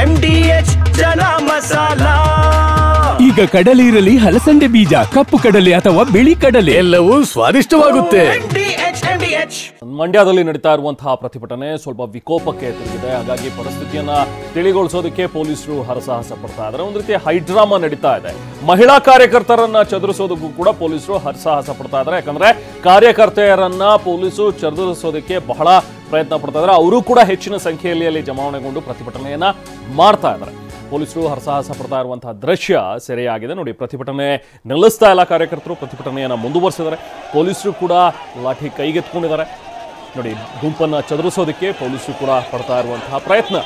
MDH ಜನ ಮಸಾಲಾ. ಈಗ ಕಡಲೆ ಇರಲಿ, ಹಲಸಂದೆ ಬೀಜ, ಕಪ್ಪು ಕಡಲೆ ಅಥವಾ ಬಿಳಿ ಕಡಲೆ, ಎಲ್ಲವೂ ಸ್ವಾದಿಷ್ಟವಾಗುತ್ತೆ. ಮಂಡ್ಯದಲ್ಲಿ ನಡೀತಾ ಇರುವಂತಹ ಪ್ರತಿಭಟನೆ ಸ್ವಲ್ಪ ವಿಕೋಪಕ್ಕೆ ತಿರುಗಿದೆ. ಹಾಗಾಗಿ ಪರಿಸ್ಥಿತಿಯನ್ನ ತಿಳಿಗೊಳಿಸೋದಕ್ಕೆ ಪೊಲೀಸರು ಹರಸಾಹಸ ಪಡ್ತಾ ಇದ್ದಾರೆ. ಒಂದು ರೀತಿಯ ಹೈಡ್ರಾಮಾ ನಡೀತಾ ಇದೆ. ಮಹಿಳಾ ಕಾರ್ಯಕರ್ತರನ್ನ ಚದುರಿಸೋದಕ್ಕೂ ಕೂಡ ಪೊಲೀಸರು ಹರಸಾಹಸ ಪಡ್ತಾ ಇದ್ದಾರೆ. ಯಾಕಂದ್ರೆ ಕಾರ್ಯಕರ್ತೆಯರನ್ನ ಪೊಲೀಸರು ಚದುರಿಸೋದಕ್ಕೆ ಬಹಳ ಪ್ರಯತ್ನ ಪಡ್ತಾ ಇದ್ದಾರೆ. ಅವರು ಕೂಡ ಹೆಚ್ಚಿನ ಸಂಖ್ಯೆಯಲ್ಲಿ ಅಲ್ಲಿ ಜಮಾವಣೆಗೊಂಡು ಪ್ರತಿಭಟನೆಯನ್ನ ಮಾಡ್ತಾ ಇದ್ದಾರೆ. ಪೊಲೀಸರು ಹರಸಾಹಸ ಪಡ್ತಾ ಇರುವಂತಹ ದೃಶ್ಯ ಸೆರೆಯಾಗಿದೆ. ನೋಡಿ, ಪ್ರತಿಭಟನೆ ನಿಲ್ಲಿಸ್ತಾ ಇಲ್ಲ ಕಾರ್ಯಕರ್ತರು, ಪ್ರತಿಭಟನೆಯನ್ನು ಮುಂದುವರಿಸಿದ್ದಾರೆ. ಪೊಲೀಸರು ಕೂಡ ಲಾಠಿ ಕೈಗೆತ್ಕೊಂಡಿದ್ದಾರೆ. ನೋಡಿ, ಗುಂಪನ್ನು ಚದುರಿಸೋದಕ್ಕೆ ಪೊಲೀಸರು ಕೂಡ ಪಡ್ತಾ ಇರುವಂತಹ ಪ್ರಯತ್ನ.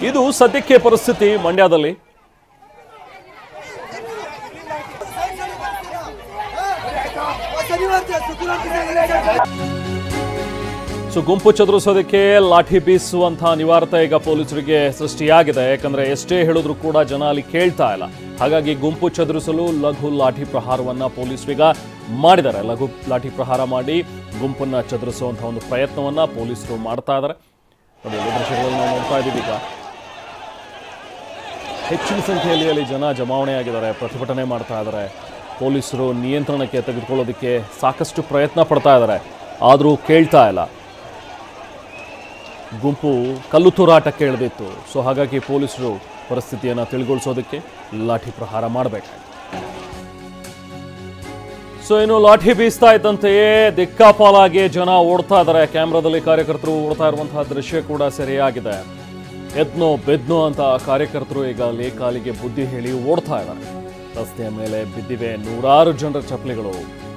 ಇದು ಸದ್ಯಕ್ಕೆ ಪರಿಸ್ಥಿತಿ ಮಂಡ್ಯದಲ್ಲಿ. ಗುಂಪು ಚದುರಿಸೋದಕ್ಕೆ ಲಾಠಿ ಬೀಸುವಂತಹ ಅನಿವಾರ್ಯತೆ ಈಗ ಪೊಲೀಸರಿಗೆ ಸೃಷ್ಟಿಯಾಗಿದೆ. ಯಾಕಂದ್ರೆ ಎಷ್ಟೇ ಹೇಳಿದ್ರು ಕೂಡ ಜನ ಅಲ್ಲಿ ಕೇಳ್ತಾ ಇಲ್ಲ. ಹಾಗಾಗಿ ಗುಂಪು ಚದುರಿಸಲು ಲಘು ಲಾಠಿ ಪ್ರಹಾರವನ್ನ ಪೊಲೀಸರೀಗ ಮಾಡಿದ್ದಾರೆ. ಲಘು ಲಾಠಿ ಪ್ರಹಾರ ಮಾಡಿ ಗುಂಪನ್ನ ಚದುರಿಸುವಂತಹ ಒಂದು ಪ್ರಯತ್ನವನ್ನ ಪೊಲೀಸರು ಮಾಡ್ತಾ ಇದ್ದಾರೆ. ನೋಡಿ, ದೃಶ್ಯಗಳನ್ನು ನಾವು ನೋಡ್ತಾ ಇದ್ದೀವಿ. ಈಗ ಹೆಚ್ಚಿನ ಸಂಖ್ಯೆಯಲ್ಲಿ ಅಲ್ಲಿ ಜನ ಜಮಾವಣೆಯಾಗಿದ್ದಾರೆ, ಪ್ರತಿಭಟನೆ ಮಾಡ್ತಾ ಇದ್ದಾರೆ. ಪೊಲೀಸರು ನಿಯಂತ್ರಣಕ್ಕೆ ತೆಗೆದುಕೊಳ್ಳೋದಕ್ಕೆ ಸಾಕಷ್ಟು ಪ್ರಯತ್ನ ಪಡ್ತಾ ಇದ್ದಾರೆ, ಆದರೂ ಕೇಳ್ತಾ ಇಲ್ಲ. ಗುಂಪು ಕಲ್ಲು ತೂರಾಟಕ್ಕೆ ಇಳಿದಿತ್ತು. ಸೊ ಹಾಗಾಗಿ ಪೊಲೀಸರು ಪರಿಸ್ಥಿತಿಯನ್ನು ತಿಳಿಗೊಳಿಸೋದಕ್ಕೆ ಲಾಠಿ ಪ್ರಹಾರ ಮಾಡಬೇಕಾಯಿತು. ಸೊ ಇನ್ನು ಲಾಠಿ ಬೀಸ್ತಾ ಇದ್ದಂತೆಯೇ ದಿಕ್ಕಾಪಾಲಾಗಿ ಜನ ಓಡ್ತಾ ಇದ್ದಾರೆ. ಕ್ಯಾಮ್ರಾದಲ್ಲಿ ಕಾರ್ಯಕರ್ತರು ಓಡ್ತಾ ಇರುವಂತಹ ದೃಶ್ಯ ಕೂಡ ಸೆರೆಯಾಗಿದೆ. ಎದ್ನೋ ಬೆದ್ನೋ ಅಂತ ಕಾರ್ಯಕರ್ತರು ಈಗ ಅಲ್ಲಿ ಕಾಲಿಗೆ ಬುದ್ಧಿ ಹೇಳಿ ಓಡ್ತಾ ಇದ್ದಾರೆ. ರಸ್ತೆಯ ಮೇಲೆ ಬಿದ್ದಿವೆ ನೂರಾರು ಜನರ ಚಪ್ಪಲಿಗಳು.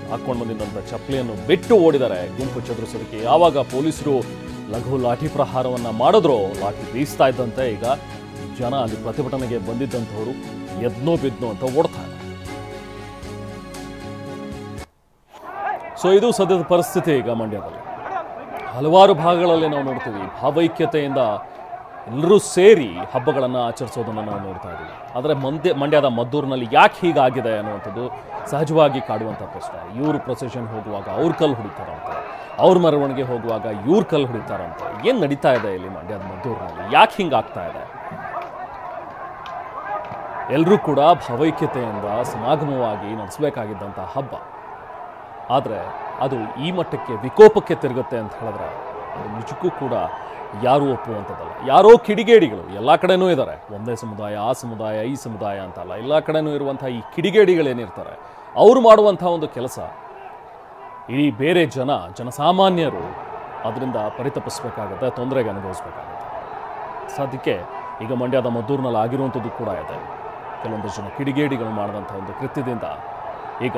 ಹಾಕೊಂಡು ಬಂದಿದ್ದಂಥ ಚಪ್ಪಲಿಯನ್ನು ಬಿಟ್ಟು ಓಡಿದ್ದಾರೆ ಗುಂಪು ಚದುರಿಸೋದಕ್ಕೆ. ಯಾವಾಗ ಪೊಲೀಸರು ಲಘು ಲಾಠಿ ಪ್ರಹಾರವನ್ನು ಮಾಡಿದ್ರು, ಲಾಠಿ ಬೀಸ್ತಾ ಇದ್ದಂತೆ ಈಗ ಜನ ಅಲ್ಲಿ ಪ್ರತಿಭಟನೆಗೆ ಬಂದಿದ್ದಂಥವರು ಎದ್ನೋ ಬಿದ್ನೋ ಅಂತ ಓಡ್ತಾ ಇದ್ದಾರೆ. ಸೊ ಇದು ಸದ್ಯದ ಪರಿಸ್ಥಿತಿ ಈಗ ಮಂಡ್ಯದಲ್ಲಿ. ಹಲವಾರು ಭಾಗಗಳಲ್ಲಿ ನಾವು ನೋಡ್ತೀವಿ, ಭಾವೈಕ್ಯತೆಯಿಂದ ಎಲ್ಲರೂ ಸೇರಿ ಹಬ್ಬಗಳನ್ನು ಆಚರಿಸೋದನ್ನು ನಾವು ನೋಡ್ತಾ ಇದ್ದೀವಿ. ಆದರೆ ಮಂಡ್ಯದ ಮದ್ದೂರಿನಲ್ಲಿ ಯಾಕೆ ಹೀಗಾಗಿದೆ ಅನ್ನುವಂಥದ್ದು ಸಹಜವಾಗಿ ಕಾಡುವಂಥ ಪ್ರಶ್ನೆ. ಇವರು ಪ್ರೊಸೆಷನ್ ಹೋಗುವಾಗ ಅವ್ರ ಕಲ್ಲು ಹೊಡಿತಾರಂತೆ, ಅವ್ರ ಮೆರವಣಿಗೆ ಹೋಗುವಾಗ ಇವ್ರ ಕಲ್ಲು ಹೊಡಿತಾರಂತೆ. ಏನು ನಡೀತಾ ಇದೆ ಇಲ್ಲಿ ಮಂಡ್ಯದ ಮದ್ದೂರಿನಲ್ಲಿ? ಯಾಕೆ ಹಿಂಗಾಗ್ತಾ ಇದೆ? ಎಲ್ಲರೂ ಕೂಡ ಭಾವೈಕ್ಯತೆಯಿಂದ ಸಮಾಗಮವಾಗಿ ನಡೆಸಬೇಕಾಗಿದ್ದಂಥ ಹಬ್ಬ. ಆದರೆ ಅದು ಈ ಮಟ್ಟಕ್ಕೆ ವಿಕೋಪಕ್ಕೆ ತಿರುಗುತ್ತೆ ಅಂತ ಹೇಳಿದ್ರೆ ಅದು ನಿಜಕ್ಕೂ ಕೂಡ ಯಾರೂ ಒಪ್ಪುವಂಥದ್ದಲ್ಲ. ಯಾರೋ ಕಿಡಿಗೇಡಿಗಳು ಎಲ್ಲ ಕಡೆನೂ ಇದ್ದಾರೆ. ಒಂದೇ ಸಮುದಾಯ, ಆ ಸಮುದಾಯ, ಈ ಸಮುದಾಯ ಅಂತಲ್ಲ, ಎಲ್ಲ ಕಡೆನೂ ಇರುವಂಥ ಈ ಕಿಡಿಗೇಡಿಗಳೇನಿರ್ತಾರೆ ಅವರು ಮಾಡುವಂಥ ಒಂದು ಕೆಲಸ ಇಡೀ ಬೇರೆ ಜನಸಾಮಾನ್ಯರು ಅದರಿಂದ ಪರಿತಪಿಸಬೇಕಾಗುತ್ತೆ, ತೊಂದರೆಗೆ ಅನುಭವಿಸಬೇಕಾಗುತ್ತೆ. ಸದ್ಯಕ್ಕೆ ಈಗ ಮಂಡ್ಯದ ಮದ್ದೂರಿನಲ್ಲಿ ಆಗಿರುವಂಥದ್ದು ಕೂಡ ಇದೆ. ಕೆಲವೊಂದು ಜನ ಕಿಡಿಗೇಡಿಗಳು ಮಾಡಿದಂಥ ಒಂದು ಕೃತ್ಯದಿಂದ ಈಗ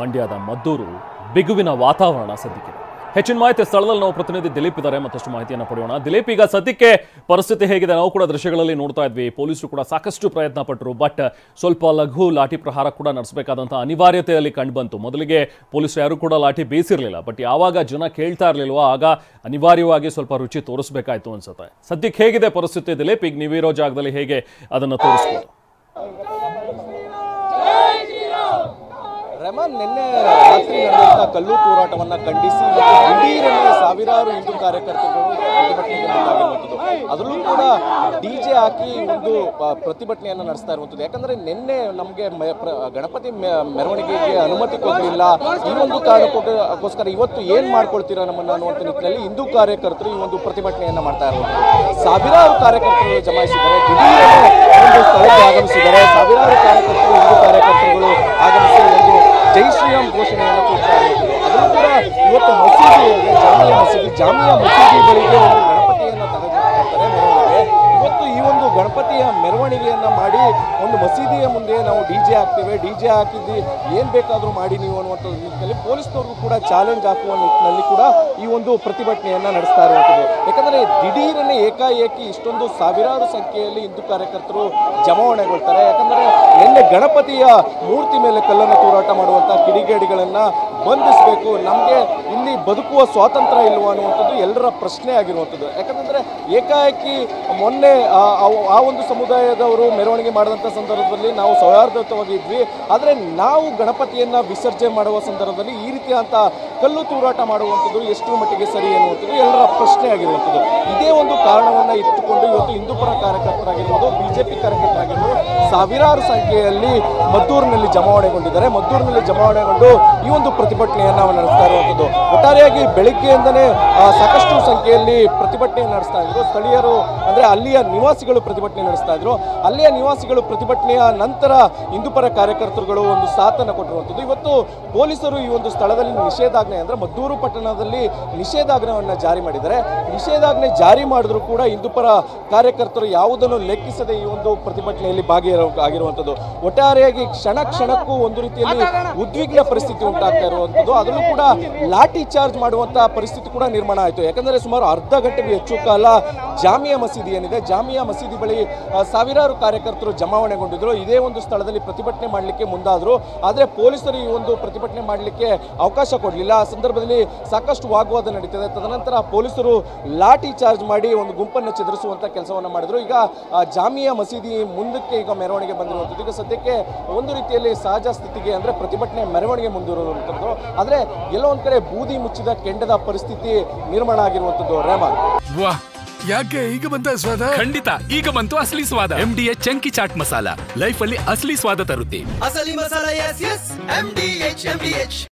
ಮಂಡ್ಯದ ಮದ್ದೂರು ಬಿಗುವಿನ ವಾತಾವರಣ ಸದ್ಯಕ್ಕಿದೆ. ಹೆಚ್ಚಿನ ಮಾಹಿತಿ ಸ್ಥಳದಲ್ಲಿ ನಾವು ಪ್ರತಿನಿಧಿ ದಿಲೀಪ್ ಇದ್ದಾರೆ, ಮತ್ತಷ್ಟು ಮಾಹಿತಿಯನ್ನು ಪಡೆಯೋಣ. ದಿಲೀಪ್, ಈಗ ಸದ್ಯಕ್ಕೆ ಪರಿಸ್ಥಿತಿ ಹೇಗಿದೆ? ನಾವು ಕೂಡ ದೃಶ್ಯಗಳಲ್ಲಿ ನೋಡ್ತಾ ಇದ್ವಿ. ಪೊಲೀಸರು ಕೂಡ ಸಾಕಷ್ಟು ಪ್ರಯತ್ನ ಪಟ್ಟರು, ಬಟ್ ಸ್ವಲ್ಪ ಲಘು ಲಾಠಿ ಪ್ರಹಾರ ಕೂಡ ನಡೆಸಬೇಕಾದಂಥ ಅನಿವಾರ್ಯತೆಯಲ್ಲಿ ಕಂಡುಬಂತು. ಮೊದಲಿಗೆ ಪೊಲೀಸರು ಯಾರು ಕೂಡ ಲಾಠಿ ಬೀಸಿರಲಿಲ್ಲ, ಬಟ್ ಯಾವಾಗ ಜನ ಕೇಳ್ತಾ ಇರಲಿಲ್ವೋ ಆಗ ಅನಿವಾರ್ಯವಾಗಿ ಸ್ವಲ್ಪ ರುಚಿ ತೋರಿಸಬೇಕಾಯ್ತು ಅನ್ಸುತ್ತೆ. ಸದ್ಯಕ್ಕೆ ಹೇಗಿದೆ ಪರಿಸ್ಥಿತಿ ದಿಲೀಪ್? ಈಗ ನೀವಿರೋ ಜಾಗದಲ್ಲಿ ಹೇಗೆ ಅದನ್ನು ತೋರಿಸ್ಬೋದು? ರೆಹಮಾನ್, ನಿನ್ನೆ ರಾತ್ರಿ ನಡೆದಂಥ ಕಲ್ಲು ತೂರಾಟವನ್ನು ಖಂಡಿಸಿ ದಿಢೀರನೆ ಸಾವಿರಾರು ಹಿಂದೂ ಕಾರ್ಯಕರ್ತರು ಪ್ರತಿಭಟನೆಗೆ ಮುಂದಾಗಿರುವಂಥದ್ದು. ಅದರಲ್ಲೂ ಕೂಡ DJ ಹಾಕಿ ಒಂದು ಪ್ರತಿಭಟನೆಯನ್ನು ನಡೆಸ್ತಾ ಇರುವಂಥದ್ದು. ಯಾಕಂದರೆ ನಿನ್ನೆ ನಮಗೆ ಗಣಪತಿ ಮೆರವಣಿಗೆಗೆ ಅನುಮತಿ ಕೊಡಲಿಲ್ಲ, ಈ ಒಂದು ಕಾರಣಕ್ಕೋಸ್ಕರ ಇವತ್ತು ಏನು ಮಾಡ್ಕೊಳ್ತೀರಾ ನಮ್ಮನ್ನು ಅನ್ನುವಂಥ ನಿಟ್ಟಿನಲ್ಲಿ ಹಿಂದೂ ಕಾರ್ಯಕರ್ತರು ಈ ಒಂದು ಪ್ರತಿಭಟನೆಯನ್ನು ಮಾಡ್ತಾ ಇರುವಂಥದ್ದು. ಸಾವಿರಾರು ಕಾರ್ಯಕರ್ತರು ಜಮಾಯಿಸಿದ್ದಾರೆ, ದಿಢೀರನೆ ಒಂದು ಸ್ಥಳಕ್ಕೆ ಆಗಮಿಸಿದ್ದಾರೆ. ಸಾವಿರಾರು ಕಾರ್ಯಕರ್ತರು, ಹಿಂದೂ ಕಾರ್ಯಕರ್ತರುಗಳು ಆಗಮಿಸಿ ಒಂದು ಜೈ ಶ್ರೀರಾಮ್ ಘೋಷಣೆಯನ್ನು ಕೂಗ್ತಾರೆ. ಅದನ್ನು ಕೂಡ ಇವತ್ತು ಜಾಮಿಯಾ ಮಸೀದಿ ಬಳಿಗೆ ಒಂದು ಗಣಪತಿಯನ್ನು ತೆಗೆದುಕೊಳ್ತಾರೆ ಮೆರವಣಿಗೆ. ಇವತ್ತು ಈ ಒಂದು ಗಣಪತಿಯ ಮೆರವಣಿಗೆಯನ್ನು ಮಾಡಿ ಒಂದು ಮಸೀದಿಯ ಮುಂದೆ ನಾವು DJ ಹಾಕ್ತೇವೆ, DJ ಹಾಕಿದ್ದು ಏನು ಬೇಕಾದರೂ ಮಾಡಿ ನೀವು ಅನ್ನುವಂಥ ನಿಟ್ಟಿನಲ್ಲಿ ಪೊಲೀಸ್ನವ್ರಿಗೂ ಕೂಡ ಚಾಲೆಂಜ್ ಹಾಕುವ ನಿಟ್ಟಿನಲ್ಲಿ ಕೂಡ ಈ ಒಂದು ಪ್ರತಿಭಟನೆಯನ್ನು ನಡೆಸ್ತಾ ಇರುವಂಥದ್ದು. ಯಾಕಂದರೆ ದಿಢೀರನೆ ಏಕಾಏಕಿ ಇಷ್ಟೊಂದು ಸಾವಿರಾರು ಸಂಖ್ಯೆಯಲ್ಲಿ ಹಿಂದೂ ಕಾರ್ಯಕರ್ತರು ಜಮಾವಣೆಗೊಳ್ತಾರೆ. ಯಾಕಂದರೆ ನಿನ್ನೆ ಗಣಪತಿಯ ಮೂರ್ತಿ ಮೇಲೆ ಕಲ್ಲನ್ನು ತೂರಾಟ ಮಾಡುವಂಥ ಕಿಡಿಗೇಡಿಗಳನ್ನು ಬಂಧಿಸಬೇಕು, ನಮಗೆ ಇಲ್ಲಿ ಬದುಕುವ ಸ್ವಾತಂತ್ರ್ಯ ಇಲ್ವಾ ಅನ್ನುವಂಥದ್ದು ಎಲ್ಲರ ಪ್ರಶ್ನೆ ಆಗಿರುವಂಥದ್ದು. ಯಾಕಂದರೆ ಏಕಾಏಕಿ ಮೊನ್ನೆ ಆ ಒಂದು ಸಮುದಾಯದವರು ಮೆರವಣಿಗೆ ಮಾಡಿದಂಥ ಸಂದರ್ಭದಲ್ಲಿ ನಾವು ಸೌಹಾರ್ದಯುತವಾಗಿ ಇದ್ವಿ. ಆದರೆ ನಾವು ಗಣಪತಿಯನ್ನು ವಿಸರ್ಜನೆ ಮಾಡುವ ಸಂದರ್ಭದಲ್ಲಿ ಈ ರೀತಿಯಾದಂಥ ಕಲ್ಲು ತೂರಾಟ ಮಾಡುವಂಥದ್ದು ಎಷ್ಟು ಮಟ್ಟಿಗೆ ಸರಿ ಎನ್ನುವಂಥದ್ದು ಎಲ್ಲರ ಪ್ರಶ್ನೆ ಆಗಿರುವಂಥದ್ದು. ಇದೇ ಒಂದು ಕಾರಣವನ್ನು ಇಟ್ಟುಕೊಂಡು ಇವತ್ತು ಹಿಂದೂಪರ ಕಾರ್ಯಕರ್ತರಾಗಿರ್ಬೋದು, ಬಿಜೆಪಿ ಕಾರ್ಯಕರ್ತರಾಗಿರ್ಬೋದು ಸಾವಿರಾರು ಸಂಖ್ಯೆಯಲ್ಲಿ ಮದ್ದೂರಿನಲ್ಲಿ ಜಮಾವಣೆಗೊಂಡಿದ್ದಾರೆ. ಮದ್ದೂರಿನಲ್ಲಿ ಜಮಾವಣೆಗೊಂಡು ಈ ಒಂದು ಪ್ರತಿಭಟನೆಯನ್ನು ನಡೆಸ್ತಾ ಇರುವಂಥದ್ದು. ಒಟ್ಟಾರೆಯಾಗಿ ಬೆಳಿಗ್ಗೆಯಿಂದನೇ ಸಾಕಷ್ಟು ಸಂಖ್ಯೆಯಲ್ಲಿ ಪ್ರತಿಭಟನೆ ನಡೆಸ್ತಾ ಇದ್ರು. ಸ್ಥಳೀಯರು ಅಂದರೆ ಅಲ್ಲಿಯ ನಿವಾಸಿಗಳು ಪ್ರತಿಭಟನೆ ನಡೆಸ್ತಾ ಇದ್ರು. ಅಲ್ಲಿಯ ನಿವಾಸಿಗಳು ಪ್ರತಿಭಟನೆಯ ನಂತರ ಹಿಂದೂಪರ ಕಾರ್ಯಕರ್ತರುಗಳು ಒಂದು ಸಾಥನ್ನು ಕೊಟ್ಟಿರುವಂಥದ್ದು. ಇವತ್ತು ಪೊಲೀಸರು ಈ ಒಂದು ಸ್ಥಳದಲ್ಲಿ ನಿಷೇಧಾಜ್ಞೆ ಅಂದರೆ ಮದ್ದೂರು ಪಟ್ಟಣದಲ್ಲಿ ನಿಷೇಧಾಜ್ಞೆಯನ್ನು ಜಾರಿ ಮಾಡಿದ್ದಾರೆ. ನಿಷೇಧಾಜ್ಞೆ ಜಾರಿ ಮಾಡಿದ್ರು ಕೂಡ ಹಿಂದೂಪರ ಕಾರ್ಯಕರ್ತರು ಯಾವುದನ್ನು ಲೆಕ್ಕಿಸದೆ ಈ ಒಂದು ಪ್ರತಿಭಟನೆಯಲ್ಲಿ ಭಾಗಿಯಾಗಿರುವಂಥದ್ದು. ಒಟ್ಟಾರೆಯಾಗಿ ಕ್ಷಣ ಕ್ಷಣಕ್ಕೂ ಒಂದು ರೀತಿಯಲ್ಲಿ ಉದ್ವಿಗ್ನ ಪರಿಸ್ಥಿತಿ ಉಂಟಾಗ್ತಾ ಇರುವಂಥದ್ದು. ಅದರಲ್ಲೂ ಕೂಡ ಲಾಠಿ ಚಾರ್ಜ್ ಮಾಡುವಂತಹ ಪರಿಸ್ಥಿತಿ ಕೂಡ ನಿರ್ಮಾಣ ಆಯಿತು. ಯಾಕಂದರೆ ಸುಮಾರು ಅರ್ಧ ಗಂಟೆಗೂ ಹೆಚ್ಚು ಕಾಲ ಜಾಮಿಯಾ ಮಸೀದಿ ಏನಿದೆ, ಜಾಮಿಯಾ ಮಸೀದಿ ಬಳಿ ಸಾವಿರಾರು ಕಾರ್ಯಕರ್ತರು ಜಮಾವಣೆಗೊಂಡಿದ್ರು. ಇದೇ ಒಂದು ಸ್ಥಳದಲ್ಲಿ ಪ್ರತಿಭಟನೆ ಮಾಡಲಿಕ್ಕೆ ಮುಂದಾದರು. ಆದರೆ ಪೊಲೀಸರು ಈ ಒಂದು ಪ್ರತಿಭಟನೆ ಮಾಡಲಿಕ್ಕೆ ಅವಕಾಶ ಕೊಡಲಿಲ್ಲ. ಆ ಸಂದರ್ಭದಲ್ಲಿ ಸಾಕಷ್ಟು ವಾಗ್ವಾದ ನಡೀತದೆ. ತದನಂತರ ಪೊಲೀಸರು ಲಾಠಿ ಚಾರ್ಜ್ ಮಾಡಿ ಒಂದು ಗುಂಪನ್ನು ಚೆದರಿಸುವಂಥ ಕೆಲಸವನ್ನು ಮಾಡಿದ್ರು. ಈಗ ಜಾಮಿಯಾ ಮಸೀದಿ ಮುಂದಕ್ಕೆ ಈಗ ಮೆರವಣಿಗೆ ಬಂದಿರುವಂಥದ್ದು. ಈಗ ಸದ್ಯಕ್ಕೆ ಒಂದು ರೀತಿಯಲ್ಲಿ ಸಹಜ ಸ್ಥಿತಿಗೆ ಅಂದರೆ ಪ್ರತಿಭಟನೆ ಮೆರವಣಿಗೆ ಮುಂದಿರುವಂಥದ್ದು. ಆದರೆ ಎಲ್ಲೋ ಒಂದು ಕಡೆ ಬೂದಿ ಮುಚ್ಚಿದ ಕೆಂಡದ ಪರಿಸ್ಥಿತಿ ನಿರ್ಮಾಣ ಆಗಿರುವಂಥದ್ದು. ರೆಹಮಾನ್, ಯಾಕೆ ಈಗ ಬಂತ ಸ್ವಾದ? ಖಂಡಿತ ಈಗ ಬಂತು ಅಸಲಿ ಸ್ವಾದ. MDH chunky chaat masala life ಅಲ್ಲಿ ಅಸಲಿ ಸ್ವಾದ ತರುತ್ತೆ. ಅಸಲಿ ಮಸಾಲ, ಎಸ್ ಎಸ್ MDH.